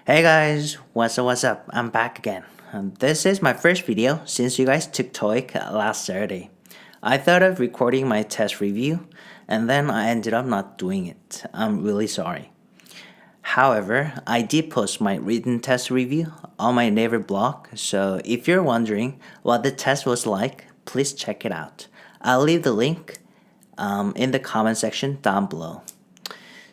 Hey guys, what's up? I'm back again. This is my first video since you guys took TOEIC last Saturday. I thought of recording my test review and then I ended up not doing it. I'm really sorry. However, I did post my written test review on my Naver blog, so if you're wondering what the test was like, please check it out. I'll leave the link in the comment section down below.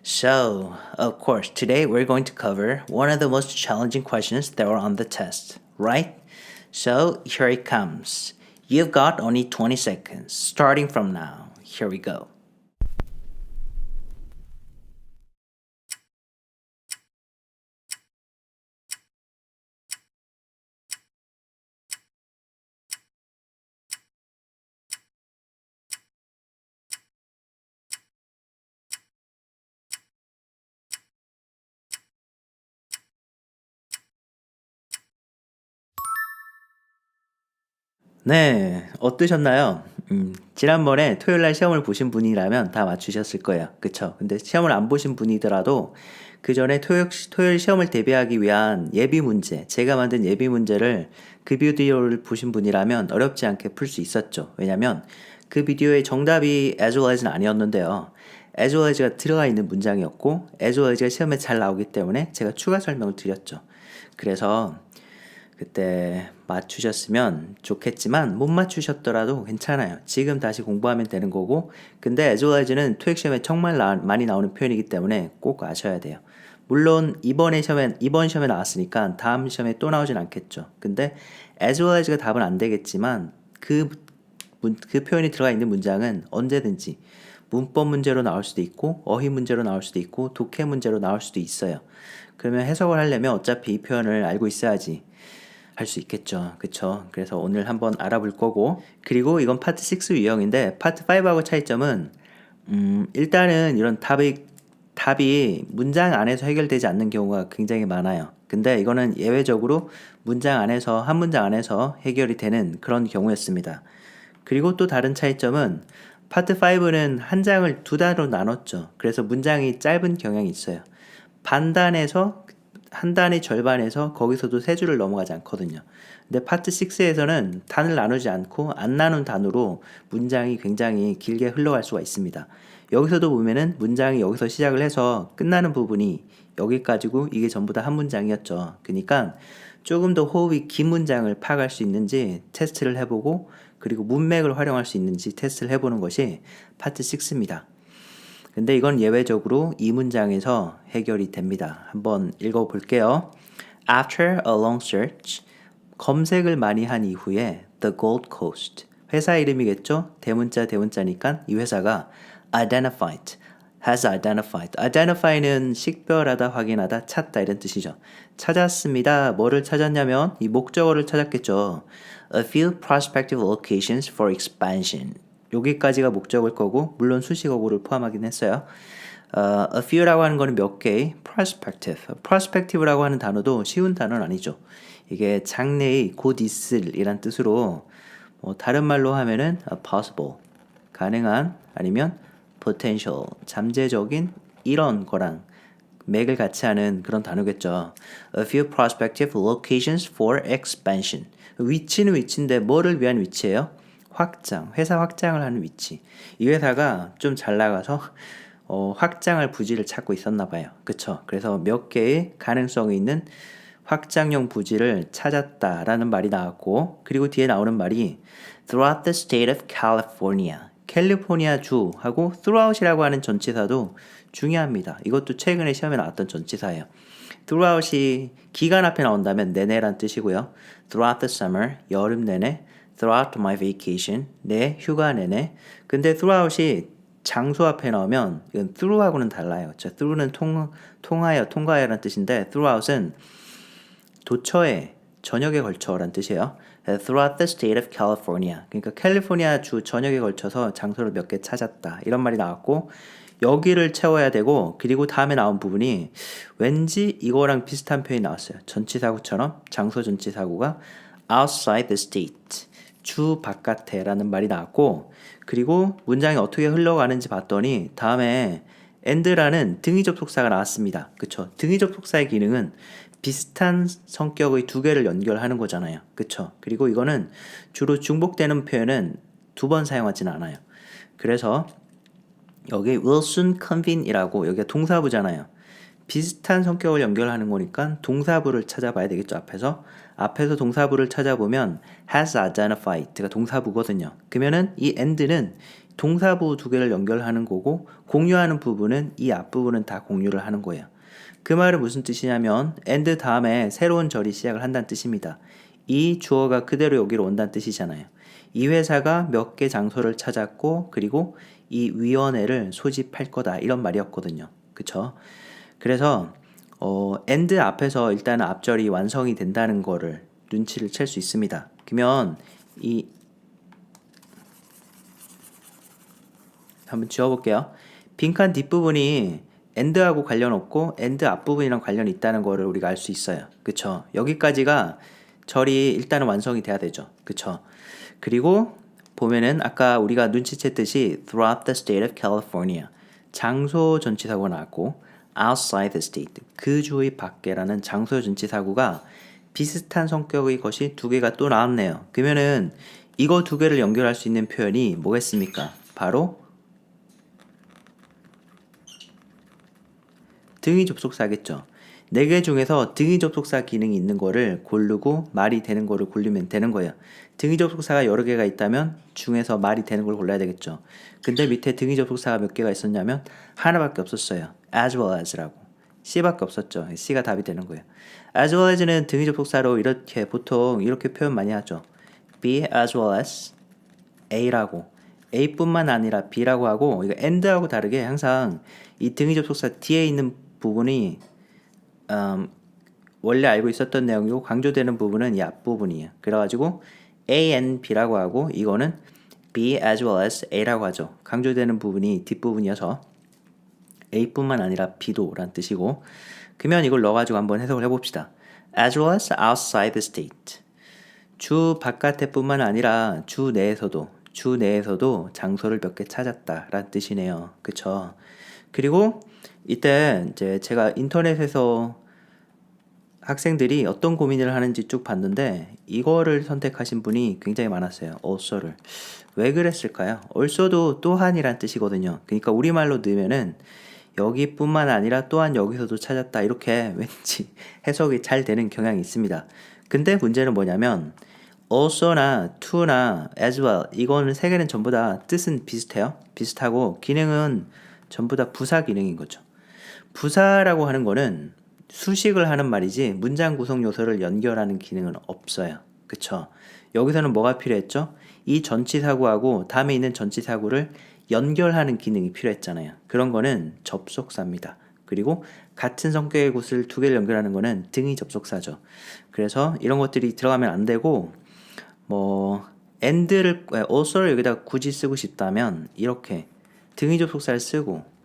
So, of course, today we're going to cover one of the most challenging questions that were on the test, right? So, here it comes. You've got only 20 seconds, starting from now. Here we go. 네, 어떠셨나요? 지난번에 토요일 날 시험을 보신 분이라면 다 맞추셨을 거예요. 그쵸? 근데 시험을 안 보신 분이더라도 그 전에 토요일 시험을 대비하기 위한 예비 문제, 제가 만든 예비 문제를 그 비디오를 보신 분이라면 어렵지 않게 풀 수 있었죠. 왜냐면 그 비디오의 정답이 as well as는 아니었는데요. as well as가 들어가 있는 문장이었고 as well as가 시험에 잘 나오기 때문에 제가 추가 설명을 드렸죠. 그래서 그때 맞추셨으면 좋겠지만 못 맞추셨더라도 괜찮아요. 지금 다시 공부하면 되는 거고, 근데 as well as는 토익 시험에 정말 많이 나오는 표현이기 때문에 꼭 아셔야 돼요. 물론 이번 시험에 나왔으니까 다음 시험에 또 나오진 않겠죠. 근데 as well as가 답은 안 되겠지만 그 표현이 들어가 있는 문장은 언제든지 문법 문제로 나올 수도 있고 어휘 문제로 나올 수도 있고 독해 문제로 나올 수도 있어요. 그러면 해석을 하려면 어차피 이 표현을 알고 있어야지 할 수 있겠죠. 그쵸? 그래서 오늘 한번 알아볼 거고, 그리고 이건 파트 6 유형인데 파트 5하고 차이점은 일단은 이런 답이 문장 안에서 해결되지 않는 경우가 굉장히 많아요. 근데 이거는 예외적으로 한 문장 안에서 해결이 되는 그런 경우였습니다. 그리고 또 다른 차이점은 파트 5는 한 장을 두 단으로 나눴죠. 그래서 문장이 짧은 경향이 있어요. 반단에서 한 단의 절반에서 거기서도 세 줄을 넘어가지 않거든요. 근데 파트 6에서는 단을 나누지 않고 안 나눈 단으로 문장이 굉장히 길게 흘러갈 수가 있습니다. 여기서도 보면은 문장이 여기서 시작을 해서 끝나는 부분이 여기까지고 이게 전부 다 한 문장이었죠. 그러니까 조금 더 호흡이 긴 문장을 파악할 수 있는지 테스트를 해보고, 그리고 문맥을 활용할 수 있는지 테스트를 해보는 것이 파트 6입니다. 근데 이건 예외적으로 이 문장에서 해결이 됩니다. 한번 읽어볼게요. After a long search, 검색을 많이 한 이후에 The Gold Coast, 회사 이름이겠죠? 대문자니까 이 회사가 has identified는 식별하다, 확인하다, 찾다 이런 뜻이죠. 찾았습니다. 뭐를 찾았냐면 이 목적어를 찾았겠죠. A few prospective locations for expansion. 여기까지가 목적일 거고, 물론 수식어구를 포함하긴 했어요. A few라고 하는 거는 몇 개, prospective라고 하는 단어도 쉬운 단어는 아니죠. 이게 장래의 곧 있을이란 뜻으로, 다른 말로 하면은 possible, 가능한, 아니면 potential, 잠재적인 이런 거랑 맥을 같이 하는 그런 단어겠죠. A few prospective locations for expansion. 위치는 위치인데 뭐를 위한 위치예요? 회사 확장을 하는 위치. 이 회사가 좀 잘 나가서 확장할 부지를 찾고 있었나 봐요. 그쵸? 그래서 몇 개의 가능성이 있는 확장용 부지를 찾았다라는 말이 나왔고, 그리고 뒤에 나오는 말이 throughout the state of California. 캘리포니아 주하고 throughout이라고 하는 전치사도 중요합니다. 이것도 최근에 시험에 나왔던 전치사예요. throughout이 기간 앞에 나온다면 내내란 뜻이고요. throughout the summer, 여름 내내, throughout my vacation, 내 휴가 내내. 근데 throughout이 장소 앞에 나오면 이건 through하고는 달라요. through는 통과하여라는 뜻인데 throughout은 도처에, 전역에 걸쳐라는 뜻이에요. Throughout the state of California. 그러니까 캘리포니아 주 전역에 걸쳐서 장소를 몇 개 찾았다. 이런 말이 나왔고, 여기를 채워야 되고, 그리고 다음에 나온 부분이 왠지 이거랑 비슷한 표현이 나왔어요. 전치사구처럼 장소 전치사구가 outside the state. 주 바깥에 라는 말이 나왔고, 그리고 문장이 어떻게 흘러가는지 봤더니 다음에 and라는 등위 접속사가 나왔습니다. 그쵸? 등위 접속사의 기능은 비슷한 성격의 두 개를 연결하는 거잖아요. 그쵸? 그리고 이거는 주로 중복되는 표현은 두 번 사용하지는 않아요. 그래서 여기 will soon convene이라고 여기가 동사부잖아요. 비슷한 성격을 연결하는 거니까 동사부를 찾아봐야 되겠죠. 앞에서 동사부를 찾아보면 has identified가 동사부거든요. 그러면은 이 and는 동사부 두 개를 연결하는 거고 공유하는 부분은 이 앞부분은 다 공유를 하는 거예요. 그 말은 무슨 뜻이냐면 and 다음에 새로운 절이 시작을 한다는 뜻입니다. 이 주어가 그대로 여기로 온다는 뜻이잖아요. 이 회사가 몇 개 장소를 찾았고 그리고 이 위원회를 소집할 거다 이런 말이었거든요. 그쵸? 그래서 and 앞에서 일단 앞절이 완성이 된다는 거를 눈치를 챌 수 있습니다. 그러면 이 한번 지워볼게요. 빈칸 뒷부분이 and하고 관련 없고 and 앞부분이랑 관련이 있다는 거를 우리가 알 수 있어요. 그쵸? 여기까지가 절이 일단은 완성이 돼야 되죠. 그쵸? 그리고 보면은 아까 우리가 눈치챘듯이 throughout the state of California 장소 전치사고가 나왔고 outside the state 그 주의 밖에라는 장소 전치사고가 비슷한 성격의 것이 두 개가 또 나왔네요. 그러면은 이거 두 개를 연결할 수 있는 표현이 뭐겠습니까? 바로 등위 접속사겠죠. 네 개 중에서 등위 접속사 기능이 있는 거를 고르고 말이 되는 거를 고르면 되는 거예요. 등위 접속사가 여러 개가 있다면 중에서 말이 되는 걸 골라야 되겠죠. 근데 밑에 등위 접속사가 몇 개가 있었냐면 하나밖에 없었어요. as well as라고. C밖에 없었죠. C가 답이 되는 거예요. as well as는 등위 접속사로 이렇게 보통 이렇게 표현 많이 하죠. B as well as A라고. A뿐만 아니라 B라고 하고 이거 and하고 다르게 항상 이 등위 접속사 뒤에 있는 부분이 원래 알고 있었던 내용이고 강조되는 부분은 이 앞부분이에요. 그래가지고 A and B라고 하고 이거는 B as well as A라고 하죠. 강조되는 부분이 뒷부분이어서 A뿐만 아니라 B도 라는 뜻이고 그러면 이걸 넣어가지고 한번 해석을 해봅시다. as well as outside the state 주 바깥에 뿐만 아니라 주 내에서도 장소를 몇 개 찾았다 라는 뜻이네요. 그쵸? 그리고 이때 이제 제가 인터넷에서 학생들이 어떤 고민을 하는지 쭉 봤는데 이거를 선택하신 분이 굉장히 많았어요. also를. 왜 그랬을까요? also도 또한이란 뜻이거든요. 그러니까 우리말로 넣으면은 여기뿐만 아니라 또한 여기서도 찾았다 이렇게 왠지 해석이 잘 되는 경향이 있습니다. 근데 문제는 뭐냐면 also나 to나 as well 이거는 세 개는 전부 다 뜻은 비슷해요. 비슷하고 기능은 전부 다 부사 기능인 거죠. 부사라고 하는 거는 수식을 하는 말이지 문장 구성 요소를 연결하는 기능은 없어요. 그쵸? 여기서는 뭐가 필요했죠? 이 전치사구하고 다음에 있는 전치사구를 연결하는 기능이 필요했잖아요. 그런 거는 접속사입니다. 그리고 같은 성격의 곳을 두 개를 연결하는 거는 등위 접속사죠. 그래서 이런 것들이 들어가면 안 되고 and를 also를 여기다 굳이 쓰고 싶다면 이렇게 등위 접속사를 쓰고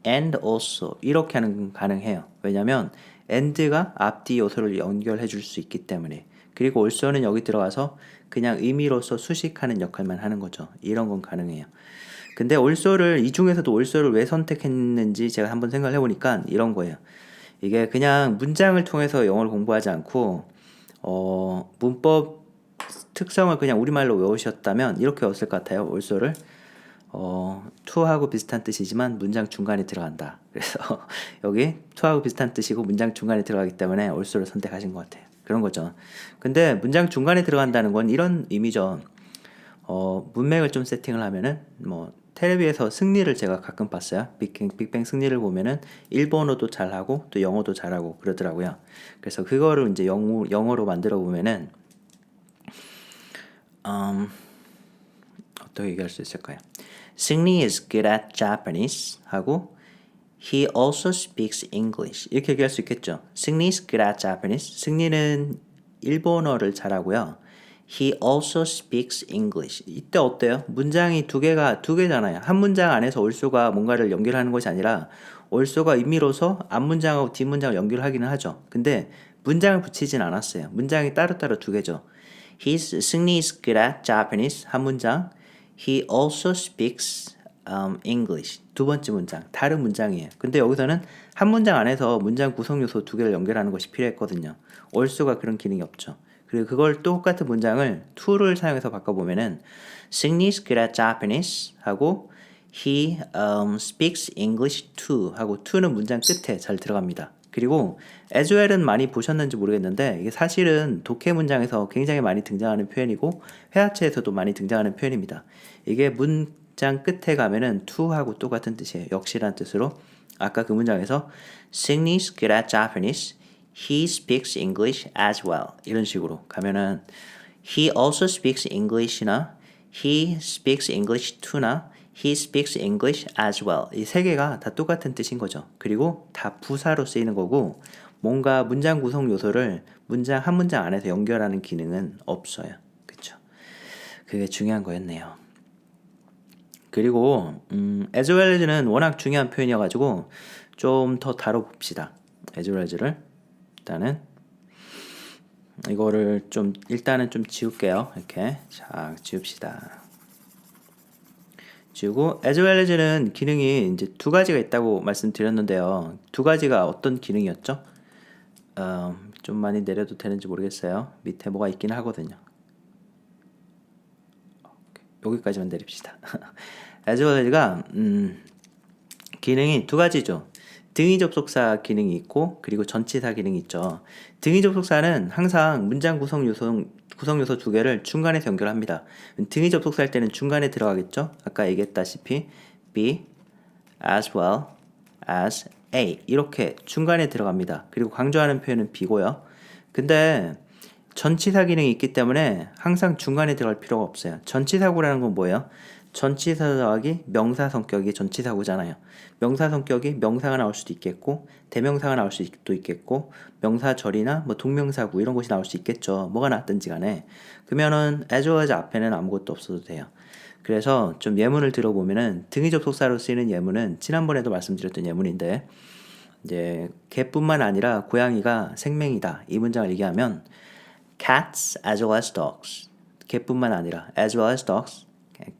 and also 이렇게 하는 건 가능해요. 왜냐면 and가 앞뒤 요소를 연결해 줄 수 있기 때문에 그리고 also는 여기 들어가서 그냥 의미로서 수식하는 역할만 하는 거죠. 이런 건 가능해요. 근데 also를 이 중에서도 also를 왜 선택했는지 제가 한번 생각을 해보니까 이런 거예요. 이게 그냥 문장을 통해서 영어를 공부하지 않고 문법 특성을 그냥 우리말로 외우셨다면 이렇게 외웠을 것 같아요. also를 to하고 비슷한 뜻이지만 문장 중간에 들어간다. 그래서 여기 to하고 비슷한 뜻이고 문장 중간에 들어가기 때문에 also를 선택하신 것 같아요. 그런 거죠. 근데 문장 중간에 들어간다는 건 이런 의미죠. 문맥을 좀 세팅을 하면은 텔레비에서 승리를 제가 가끔 봤어요. 빅뱅 승리를 보면은 일본어도 잘하고 또 영어도 잘하고 그러더라고요. 그래서 그거를 이제 영어로 만들어 보면은 어떻게 얘기할 수 있을까요? 승리 is good at Japanese 하고 he also speaks English 이렇게 얘기할 수 있겠죠. 승리 is good at Japanese 승리는 일본어를 잘하고요. He also speaks English 이때 어때요? 문장이 두 개잖아요. 한 문장 안에서 also가 뭔가를 연결하는 것이 아니라 also가 의미로서 앞문장하고 뒷문장을 연결하기는 하죠. 근데 문장을 붙이진 않았어요. 문장이 따로따로 두 개죠. 승리 is good at Japanese 한 문장 He also speaks English. 두 번째 문장. 다른 문장이에요. 근데 여기서는 한 문장 안에서 문장 구성 요소 두 개를 연결하는 것이 필요했거든요. 올소가 그런 기능이 없죠. 그리고 그걸 똑같은 문장을 to를 사용해서 바꿔보면은 Sydney is good at Japanese 하고 He speaks English too 하고 to는 문장 끝에 잘 들어갑니다. 그리고 as well은 많이 보셨는지 모르겠는데 이게 사실은 독해 문장에서 굉장히 많이 등장하는 표현이고 회화체에서도 많이 등장하는 표현입니다. 이게 문장 끝에 가면은 to하고 똑같은 뜻이에요. 역시란 뜻으로 아까 그 문장에서 Sydney is good at Japanese. He speaks English as well. 이런 식으로 가면은 He also speaks English나 He speaks English too나 He speaks English as well. 이 세 개가 다 똑같은 뜻인 거죠. 그리고 다 부사로 쓰이는 거고 뭔가 문장 구성 요소를 문장 한 문장 안에서 연결하는 기능은 없어요. 그렇죠? 그게 중요한 거였네요. 그리고 as well as는 워낙 중요한 표현이어가지고 좀 더 다뤄봅시다. as well as를 일단은 이거를 좀 일단은 좀 지울게요. 이렇게 자 지웁시다. 지우고 as well as는 기능이 이제 두 가지가 있다고 말씀드렸는데요. 두 가지가 어떤 기능이었죠? 좀 많이 내려도 되는지 모르겠어요. 밑에 뭐가 있긴 하거든요. 여기까지만 내립시다. as well as가 기능이 두 가지죠. 등위 접속사 기능이 있고 그리고 전치사 기능이 있죠. 등위 접속사는 항상 문장 구성 요소 두 개를 중간에서 연결합니다. 등위 접속사 할 때는 중간에 들어가겠죠. 아까 얘기했다시피 be as well as a 이렇게 중간에 들어갑니다. 그리고 강조하는 표현은 be고요. 근데 전치사 기능이 있기 때문에 항상 중간에 들어갈 필요가 없어요. 전치사구라는 건 뭐예요? 전치사 더하기 명사 성격이 전치사구잖아요. 명사 성격이 명사가 나올 수도 있겠고 대명사가 나올 수도 있겠고 명사절이나 뭐 동명사구 이런 것이 나올 수 있겠죠. 뭐가 나왔든지 간에 그러면은 as well as 앞에는 아무것도 없어도 돼요. 그래서 좀 예문을 들어보면은 등위 접속사로 쓰이는 예문은 지난번에도 말씀드렸던 예문인데 이제 개뿐만 아니라 고양이가 생명이다 이 문장을 얘기하면 cats as well as dogs 개뿐만 아니라 as well as dogs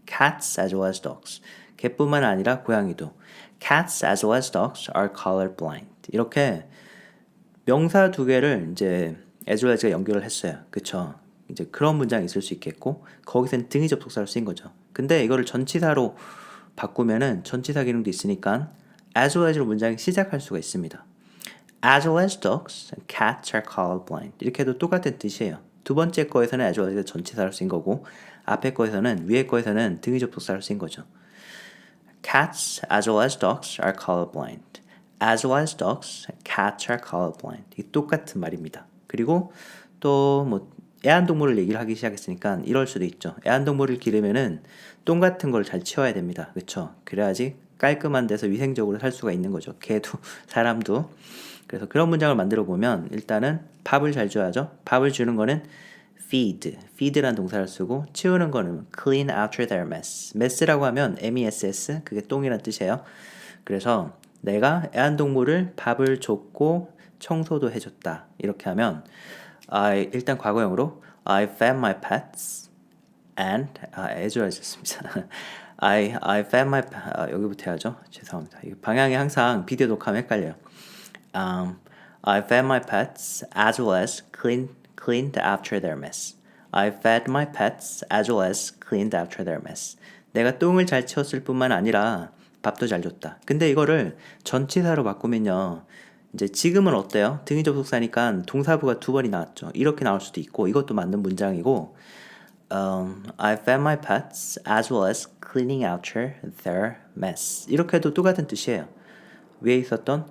cats as well as dogs 개뿐만 아니라 고양이도 cats as well as dogs are colorblind 이렇게 명사 두 개를 이제 as well as가 연결을 했어요. 그쵸? 이제 그런 문장이 있을 수 있겠고 거기서는 등위 접속사로 쓰인 거죠. 근데 이거를 전치사로 바꾸면은 전치사 기능도 있으니까 as well as로 문장이 시작할 수가 있습니다. as well as dogs, cats are colorblind 이렇게 해도 똑같은 뜻이에요. 두 번째 거에서는 as well as가 전치사로 쓰인 거고 앞에 거에서는 위에 거에서는 등위 접속사로 쓰인 거죠. Cats as well as dogs are colorblind. As well as dogs, cats are colorblind. 이 똑같은 말입니다. 그리고 또 뭐 애완동물을 얘기를 하기 시작했으니까 이럴 수도 있죠. 애완동물을 기르면은 똥 같은 걸 잘 치워야 됩니다. 그렇죠? 그래야지 깔끔한 데서 위생적으로 살 수가 있는 거죠. 개도 사람도. 그래서 그런 문장을 만들어 보면 일단은 밥을 잘 줘야죠. 밥을 주는 거는 feed라는 동사를 쓰고 치우는 거는 clean after their mess. mess라고 하면 mess 그게 똥이란 뜻이에요. 그래서 내가 애완동물을 밥을 줬고 청소도 해줬다. 이렇게 하면 일단 과거형으로 I fed my pets and as well as였습니다. I fed my 여기부터 해야죠. 죄송합니다. 방향이 항상 비디오 녹화하면 헷갈려요. I fed my pets as well as cleaned after their mess. I fed my pets as well as cleaned after their mess. 내가 똥을 잘 치웠을 뿐만 아니라 밥도 잘 줬다. 근데 이거를 전치사로 바꾸면요. 이제 지금은 어때요? 등위 접속사니까 동사부가 두 번이 나왔죠. 이렇게 나올 수도 있고 이것도 맞는 문장이고 I fed my pets as well as cleaning after their mess. 이렇게 해도 똑같은 뜻이에요. 위에 있었던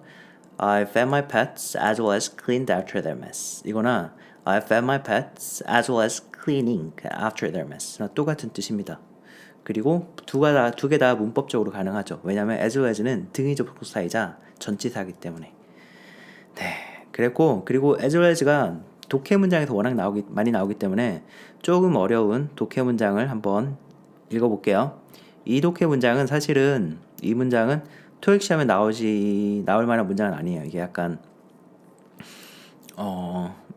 I fed my pets as well as cleaned after their mess. 이거나 I fed my pets as well as cleaning after their mess. 똑같은 뜻입니다. 그리고 두 개 다 문법적으로 가능하죠. 왜냐하면 as well as는 등위 접속사이자 전치사이기 때문에. 네, 그리고 as well as가 독해 문장에서 워낙 많이 나오기 때문에 조금 어려운 독해 문장을 한번 읽어볼게요. 이 독해 문장은 사실은 이 문장은 토익 시험에 나올 만한 문장은 아니에요. 이게 약간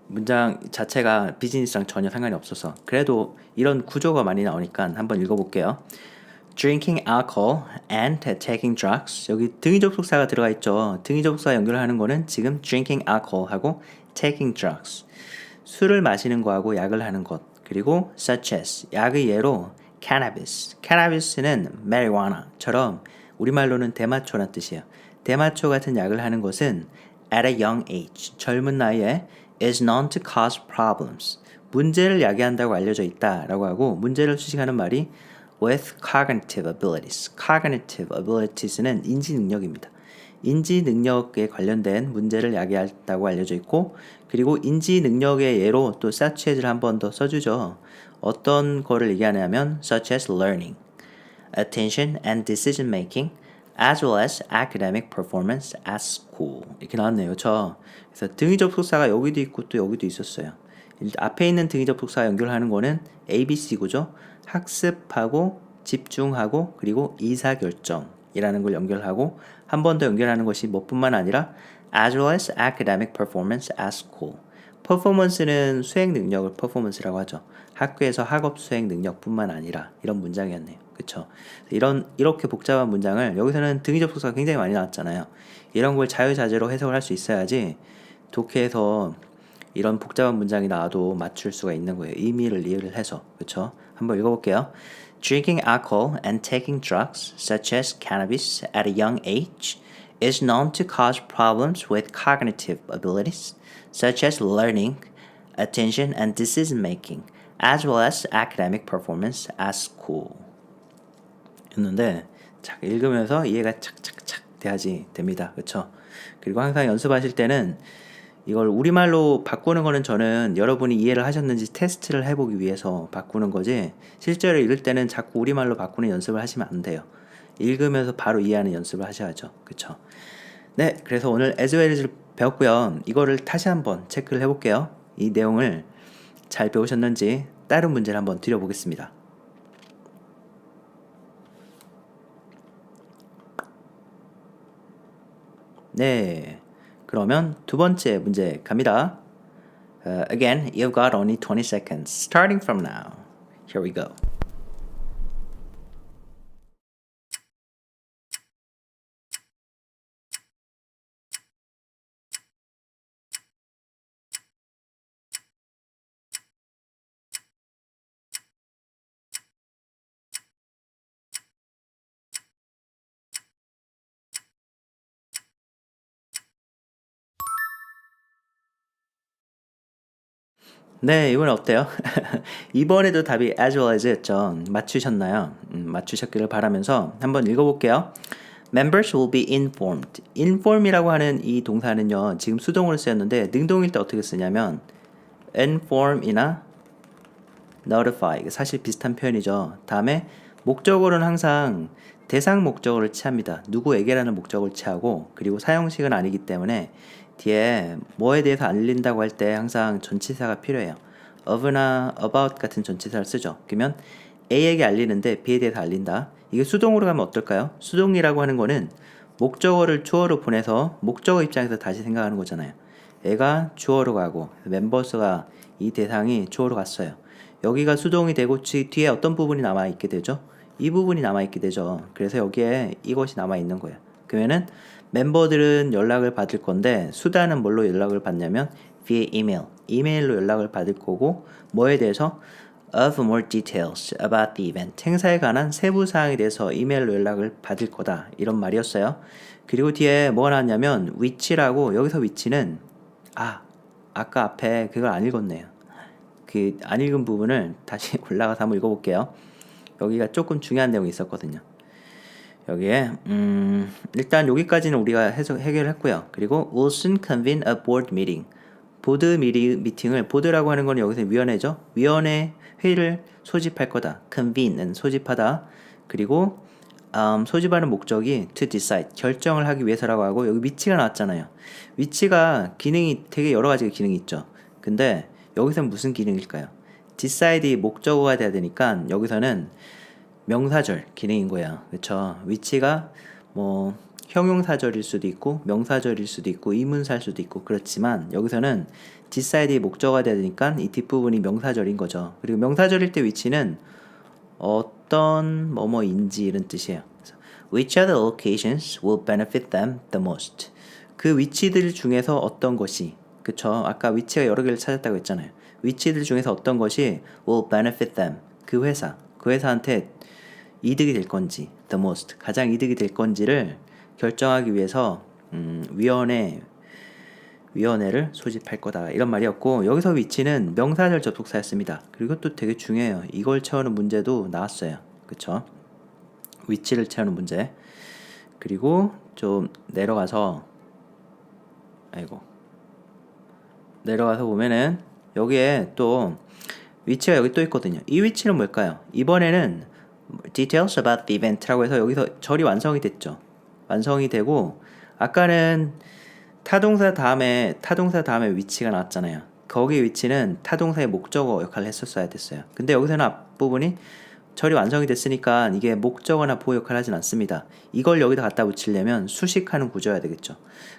문장 자체가 비즈니스랑 전혀 상관이 없어서 그래도 이런 구조가 많이 나오니까 한번 읽어볼게요. drinking alcohol and taking drugs. 여기 등위 접속사가 들어가 있죠. 등위 접속사 연결하는 거는 지금 drinking alcohol하고 taking drugs. 술을 마시는 거하고 약을 하는 것. 그리고 such as 약의 예로 cannabis. cannabis는 marijuana처럼 우리말로는 대마초란 뜻이에요. 대마초 같은 약을 하는 것은 at a young age, 젊은 나이에 is known to cause problems. 문제를 야기한다고 알려져 있다라고 하고 문제를 수식하는 말이 with cognitive abilities. cognitive abilities는 인지 능력입니다. 인지 능력에 관련된 문제를 야기한다고 알려져 있고 그리고 인지 능력의 예로 또 such as를 한 번 더 써주죠. 어떤 거를 얘기하냐면 such as learning, attention and decision making as well as academic performance at school 이렇게 나왔네요. 그래서 등위 접속사가 여기도 있고 또 여기도 있었어요. 앞에 있는 등위 접속사 연결하는 거는 ABC구죠. 학습하고 집중하고 그리고 의사결정이라는 걸 연결하고 한 번 더 연결하는 것이 뭐뿐만 아니라 as well as academic performance at school. 퍼포먼스는 수행 능력을 퍼포먼스라고 하죠. 학교에서 학업 수행 능력뿐만 아니라 이런 문장이었네요. 그렇죠? 이렇게 복잡한 문장을 여기서는 등위 접속사가 굉장히 많이 나왔잖아요. 이런 걸 자유자재로 해석을 할 수 있어야지 독해에서 이런 복잡한 문장이 나와도 맞출 수가 있는 거예요. 의미를 이해를 해서. 그렇죠? 한번 읽어볼게요. Drinking alcohol and taking drugs such as cannabis at a young age is known to cause problems with cognitive abilities such as learning, attention and decision making as well as academic performance at school. 였는데 읽으면서 이해가 착착착 돼야지 됩니다. 그렇죠? 그리고 항상 연습하실 때는 이걸 우리말로 바꾸는 거는 저는 여러분이 이해를 하셨는지 테스트를 해보기 위해서 바꾸는 거지 실제로 읽을 때는 자꾸 우리말로 바꾸는 연습을 하시면 안 돼요. 읽으면서 바로 이해하는 연습을 하셔야죠. 그쵸? 네, 그래서 오늘 as well as를 배웠고요. 이거를 다시 한번 체크를 해볼게요. 이 내용을 잘 배우셨는지 다른 문제를 한번 드려보겠습니다. 네. 그러면 두 번째 문제 갑니다. Again, you've got only 20 seconds, starting from now. Here we go. 네, 이번엔 어때요? 이번에도 답이 as well as였죠. 맞추셨나요? 맞추셨기를 바라면서 한번 읽어볼게요. Members will be informed. inform이라고 하는 이 동사는요. 지금 수동으로 쓰였는데 능동일 때 어떻게 쓰냐면 inform이나 notify. 사실 비슷한 표현이죠. 다음에 목적어로는 항상 대상 목적어를 취합니다. 누구에게라는 목적어를 취하고 그리고 사용식은 아니기 때문에 뒤에 뭐에 대해서 알린다고 할 때 항상 전치사가 필요해요. of나 about 같은 전치사를 쓰죠. 그러면 A에게 알리는데 B에 대해서 알린다. 이게 수동으로 가면 어떨까요? 수동이라고 하는 거는 목적어를 주어로 보내서 목적어 입장에서 다시 생각하는 거잖아요. 애가 주어로 가고 멤버스가 이 대상이 주어로 갔어요. 여기가 수동이 되고 뒤에 어떤 부분이 남아있게 되죠? 이 부분이 남아있게 되죠. 그래서 여기에 이것이 남아있는 거예요. 그러면은 멤버들은 연락을 받을 건데 수단은 뭘로 연락을 받냐면 via email. 이메일로 연락을 받을 거고 뭐에 대해서 of more details about the event. 행사에 관한 세부 사항에 대해서 이메일로 연락을 받을 거다. 이런 말이었어요. 그리고 뒤에 뭐가 나왔냐면 위치라고 여기서 위치는 아까 앞에 그걸 안 읽었네요. 그 안 읽은 부분을 다시 올라가서 한번 읽어볼게요. 여기가 조금 중요한 내용이 있었거든요. 여기에 일단 여기까지는 우리가 해결했고요. 그리고 will soon convene a board meeting. 보드 미팅을 보드라고 하는 건 여기서 위원회죠. 위원회 회의를 소집할 거다. convene는 소집하다. 그리고 소집하는 목적이 to decide 결정을 하기 위해서라고 하고 여기 위치가 나왔잖아요. 위치가 기능이 되게 여러 가지 기능이 있죠. 근데 여기서는 무슨 기능일까요? decide 목적어가 돼야 되니까 여기서는 명사절 기능인 거예요. 그렇죠? 위치가 뭐 형용사절일 수도 있고 명사절일 수도 있고 의문사일 수도 있고 그렇지만 여기서는 decide 목적어가 돼야 되니까 이 뒷부분이 명사절인 거죠. 그리고 명사절일 때 위치는 어떤 뭐뭐인지 이런 뜻이에요. Which other locations will benefit them the most? 그 위치들 중에서 어떤 것이, 그쵸? 아까 위치가 여러 개를 찾았다고 했잖아요. 위치들 중에서 어떤 것이 will benefit them, 그 회사한테 이득이 될 건지, the most, 가장 이득이 될 건지를 결정하기 위해서 위원회를 소집할 거다 이런 말이었고, 여기서 위치는 명사절 접속사였습니다. 그리고 또 되게 중요해요. 이걸 채우는 문제도 나왔어요. 그쵸? 위치를 채우는 문제. 그리고 좀 내려가서 보면은 여기에 또 위치가 여기 또 있거든요. 이 위치는 뭘까요? 이번에는 details about the event라고 해서 여기서 절이 완성이 됐죠. 완성이 되고, 아까는 타동사 다음에 위치가 나왔잖아요. 거기 위치는 타동사의 목적어 역할을 했었어야 됐어요. 근데 여기서는 앞부분이 절이 완성이 됐으니까 이게 목적어나 보호 역할을 하진 않습니다. 이걸 여기다 갖다 붙이려면 수식하는 구조여야 되겠죠.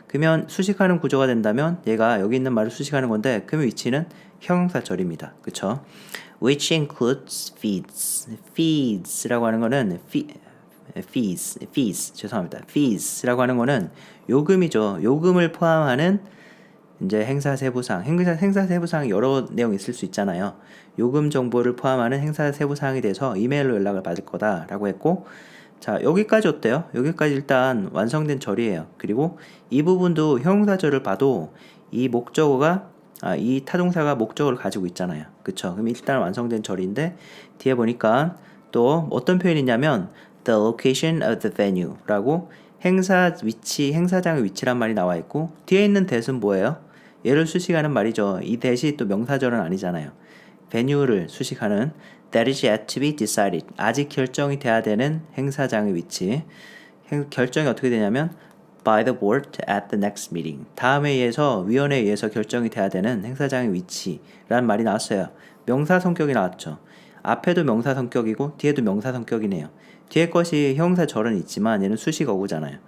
그러면 수식하는 구조가 된다면 얘가 여기 있는 말을 수식하는 건데, 그러면 위치는 형용사 절입니다. 그쵸? Which includes feeds라고 하는 거는 fees라고 하는 거는 요금이죠. 요금을 포함하는 이제 행사 세부사항 여러 내용이 있을 수 있잖아요. 요금 정보를 포함하는 행사 세부사항에 대해서 이메일로 연락을 받을 거다라고 했고, 자, 여기까지 어때요? 여기까지 일단 완성된 절이에요. 그리고 이 부분도 형용사절을 봐도 이 목적어가 이 타동사가 목적어를 가지고 있잖아요. 그쵸? 그럼 일단 완성된 절인데, 뒤에 보니까 또 어떤 표현이 있냐면 the location of the venue 라고 행사장의 위치란 말이 나와 있고, 뒤에 있는 that은 뭐예요? 얘를 수식하는 말이죠. 이 that이 또 명사절은 아니잖아요. venue를 수식하는 that is yet to be decided, 아직 결정이 돼야 되는 행사장의 위치. 결정이 어떻게 되냐면 by the board at the next meeting, 다음에 의해서 위원회에 의해서 결정이 돼야 되는 행사장의 위치라는 말이 나왔어요. 명사 성격이 나왔죠. 앞에도 명사 성격이고 뒤에도 명사 성격이네요. 뒤에 것이 형용사 절은 있지만 얘는 수식어구잖아요.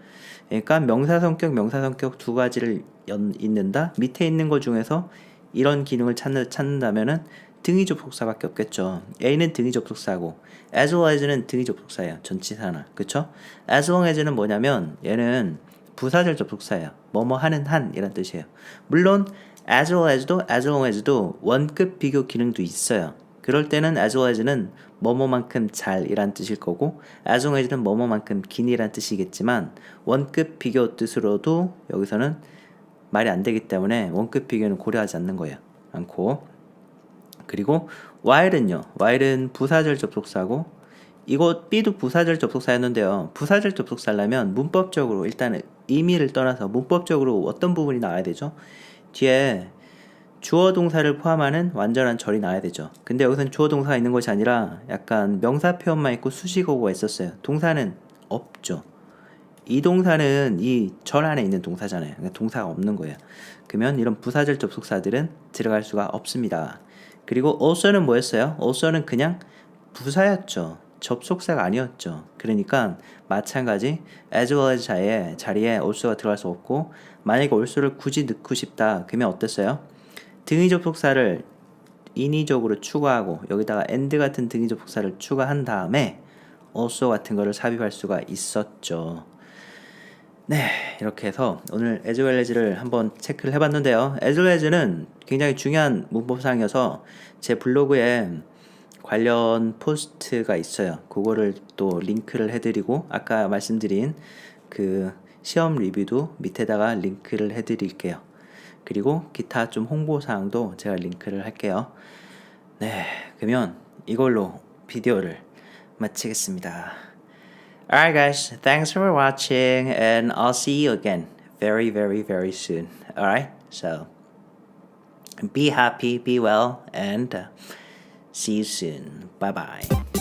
그러니까 명사 성격 두 가지를 잇는다. 밑에 있는 것 중에서 이런 기능을 찾는다면은 등위 접속사밖에 없겠죠. A는 등위 접속사고 as well as는 등위 접속사예요. 전치사나. 그쵸? as long as는 뭐냐면 얘는 부사절 접속사예요. 뭐뭐 하는 한 이란 뜻이에요. 물론 as well long as도 원급 비교 기능도 있어요. 그럴 때는 as well as는 뭐뭐만큼 잘이란 뜻일 거고 as long as는 뭐뭐만큼 긴이란 뜻이겠지만, 원급 비교 뜻으로도 여기서는 말이 안 되기 때문에 원급 비교는 고려하지 않는 거예요. 않고, 그리고 while은 부사절 접속사고, 이거 B도 부사절 접속사였는데요. 부사절 접속사라면 문법적으로 일단 의미를 떠나서 문법적으로 어떤 부분이 나와야 되죠? 뒤에 주어 동사를 포함하는 완전한 절이 나와야 되죠. 근데 여기서는 주어 동사가 있는 것이 아니라 약간 명사 표현만 있고 수식어가 있었어요. 동사는 없죠. 이 동사는 이 절 안에 있는 동사잖아요. 그러니까 동사가 없는 거예요. 그러면 이런 부사절 접속사들은 들어갈 수가 없습니다. 그리고 also는 뭐였어요? also는 그냥 부사였죠. 접속사가 아니었죠. 그러니까 마찬가지 as well as 자리에 also가 들어갈 수 없고, 만약에 also를 굳이 넣고 싶다 그러면 어땠어요? 등위 접속사를 인위적으로 추가하고 여기다가 and 같은 등위 접속사를 추가한 다음에 also 같은 거를 삽입할 수가 있었죠. 네, 이렇게 해서 오늘 as well as를 한번 체크를 해봤는데요. as well as는 굉장히 중요한 문법사항이어서 제 블로그에 관련 포스트가 있어요. 그거를 또 링크를 해드리고, 아까 말씀드린 그 시험 리뷰도 밑에다가 링크를 해드릴게요. 그리고 기타 좀 홍보사항도 제가 링크를 할게요. 네, 그러면 이걸로 비디오를 마치겠습니다. Alright guys, thanks for watching and I'll see you again very soon. Alright, so be happy, be well, and see you soon. Bye bye.